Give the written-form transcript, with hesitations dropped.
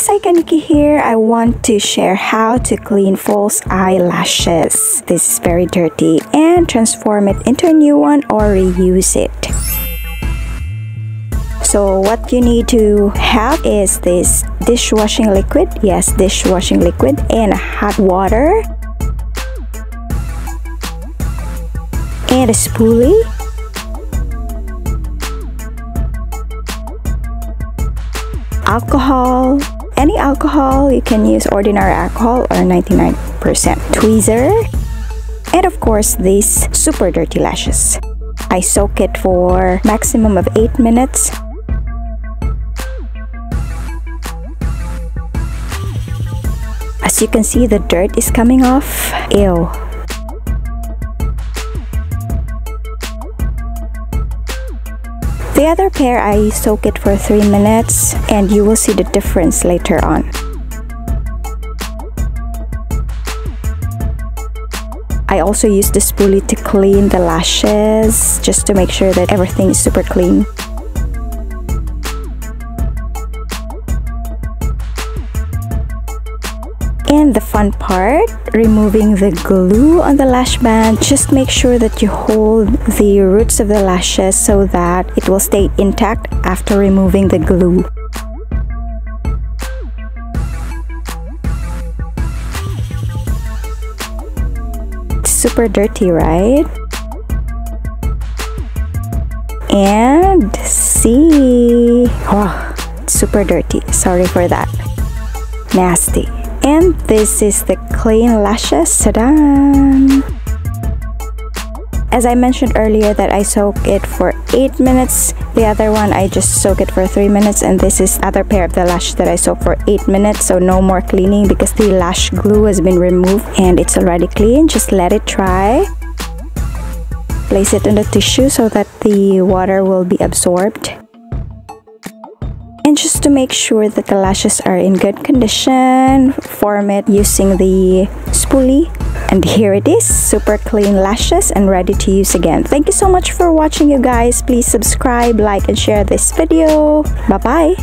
Cykaniki here. I want to share how to clean false eyelashes. This is very dirty, and transform it into a new one or reuse it. So what you need to have is this dishwashing liquid. Yes, dishwashing liquid and hot water. And a spoolie. Alcohol. Any alcohol, you can use ordinary alcohol or 99% tweezer. And of course, these super dirty lashes. I soak it for maximum of 8 minutes. As you can see, the dirt is coming off. Ew. The other pair, I soak it for 3 minutes, and you will see the difference later on. I also use the spoolie to clean the lashes, just to make sure that everything is super clean. And the fun part, removing the glue on the lash band. Just make sure that you hold the roots of the lashes so that it will stay intact after removing the glue. It's super dirty, right? And see, oh, it's super dirty. Sorry for that. Nasty. And this is the clean lashes. Ta-da! As I mentioned earlier that I soak it for 8 minutes. The other one, I just soak it for 3 minutes. And this is other pair of the lashes that I soak for 8 minutes. So no more cleaning because the lash glue has been removed and it's already clean. Just let it dry. Place it on the tissue so that the water will be absorbed. And just to make sure that the lashes are in good condition, form it using the spoolie. And here it is, super clean lashes and ready to use again. Thank you so much for watching, you guys. Please subscribe, like, and share this video. Bye-bye.